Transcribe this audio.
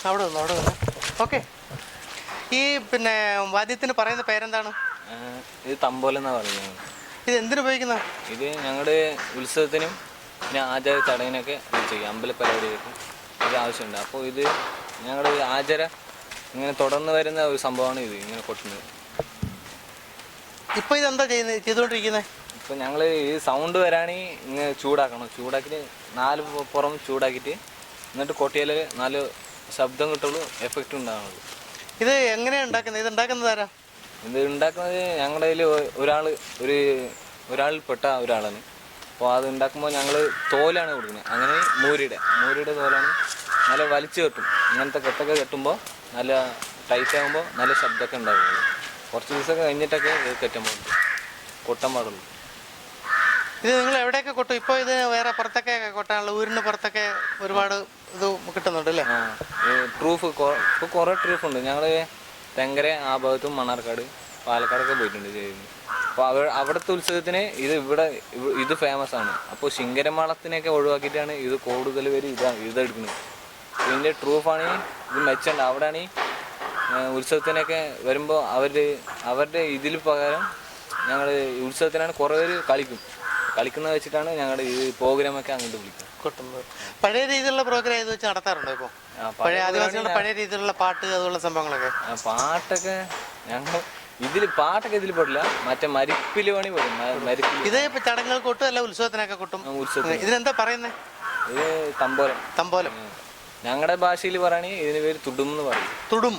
അവിടെ നിന്ന് ഓക്കെ. ഈ പിന്നെ വാദ്യത്തിന് പറയുന്ന പേരെന്താണ്? ഇത് തമ്പോലെന്നാണ് പറയുന്നത്. ഇത് എന്തിനുപയോഗിക്കുന്ന? ഇത് ഞങ്ങളുടെ ഉത്സവത്തിനും പിന്നെ ആചാര ചടങ്ങിനൊക്കെ ചെയ്യും. അമ്പലപ്പരിപാടികൾക്ക് ഇത് ആവശ്യമുണ്ട്. അപ്പോൾ ഇത് ഞങ്ങളുടെ ആചാര ഇങ്ങനെ തുടർന്ന് വരുന്ന ഒരു സംഭവമാണ് ഇത് ഇങ്ങനെ കൊട്ടുന്നത്. ഇപ്പോൾ ഇതെന്താ ചെയ്തുകൊണ്ടിരിക്കുന്നത്? ഇപ്പോൾ ഞങ്ങൾ ഈ സൗണ്ട് വരാണെങ്കിൽ ഇങ്ങനെ ചൂടാക്കണം. ചൂടാക്കിയിട്ട് 4 പുറം ചൂടാക്കിയിട്ട് എന്നിട്ട് കൊട്ടിയാൽ നല്ല ശബ്ദം കിട്ടുള്ളൂ, എഫക്റ്റ് ഉണ്ടാകുന്നത്. ഇത് എങ്ങനെയാണ് ഉണ്ടാക്കുന്നത്? ഇത് ഉണ്ടാക്കുന്നത് ആരാ? ഇത് ഉണ്ടാക്കുന്നത് ഞങ്ങളുടെ കയ്യിൽ ഒരാളിൽപ്പെട്ട ഒരാളാണ്. അപ്പോൾ അത് ഉണ്ടാക്കുമ്പോൾ ഞങ്ങൾ തോലാണ് കൊടുക്കുന്നത്. അങ്ങനെ മൂരിയുടെ തോലാണ് നല്ല വലിച്ചു കെട്ടും. ഇങ്ങനത്തെ കെട്ടൊക്കെ കെട്ടുമ്പോൾ നല്ല ടൈറ്റ് ആകുമ്പോൾ നല്ല ശബ്ദമൊക്കെ ഉണ്ടാകുള്ളൂ. കുറച്ച് ദിവസമൊക്കെ കഴിഞ്ഞിട്ടൊക്കെ ഇത് കൊട്ടാൻ പാടുള്ളൂ. ഇത് നിങ്ങൾ എവിടെയൊക്കെ കൊട്ടും? ഇപ്പോൾ ഇത് വേറെ പുറത്തൊക്കെ കൊട്ടാനുള്ള ഊരിന് പുറത്തൊക്കെ ഒരുപാട് ഇത് കിട്ടുന്നുണ്ട് അല്ലേ? ട്രൂഫ് ഇപ്പോൾ കുറേ ട്രൂഫുണ്ട്. ഞങ്ങൾ തെങ്കര ആ ഭാഗത്തും മണ്ണാർക്കാട് പാലക്കാടൊക്കെ പോയിട്ടുണ്ട് ചെയ്യുന്നത്. അപ്പോൾ അവിടുത്തെ ഉത്സവത്തിന് ഇത് ഫേമസ് ആണ്. അപ്പോൾ ശിങ്കരമാളത്തിനെയൊക്കെ ഒഴിവാക്കിയിട്ടാണ് ഇത് കൂടുതൽ പേര് ഇതെടുക്കുന്നത്. ഇതിൻ്റെ ട്രൂഫാണെങ്കിൽ ഇത് മെച്ചുണ്ട്. അവിടെയാണെങ്കിൽ ഉത്സവത്തിനൊക്കെ വരുമ്പോൾ അവരുടെ ഇതിൽ പകരം ഞങ്ങൾ ഉത്സവത്തിനാണ് കുറേ പേര് കളിക്കുന്നത് വെച്ചിട്ടാണ് ഞങ്ങളുടെ ഈ പ്രോഗ്രാമൊക്കെ അങ്ങോട്ട് വിളിക്കുന്നത്. കൊട്ടുന്നത് പഴയ രീതിയിലുള്ള പ്രോഗ്രാം ഇത് വെച്ച് നടത്താറുണ്ടോ? ഇപ്പോൾ പഴയ ആദിവാസികളുടെ പഴയ രീതിയിലുള്ള പാട്ട് അതുള്ള സംഭവങ്ങളൊക്കെ? പാട്ടൊക്കെ പാട്ടൊക്കെ ഇതിൽ പെടില്ല. മറ്റേ മരിപ്പില് പണി പെടും. ഇത് ഇപ്പം ചടങ്ങുകൾ കൊട്ടും അല്ല ഉത്സവത്തിനൊക്കെ കൊട്ടും? ഉത്സവത്തിന്. ഇതിനെന്താ പറയുന്നത്? ഇത് തമ്പോലം. തമ്പോലം. ഞങ്ങളുടെ ഭാഷയിൽ പറയുകയാണെങ്കിൽ ഇതിന് പേര് തുടും എന്ന് പറയും. തുടും.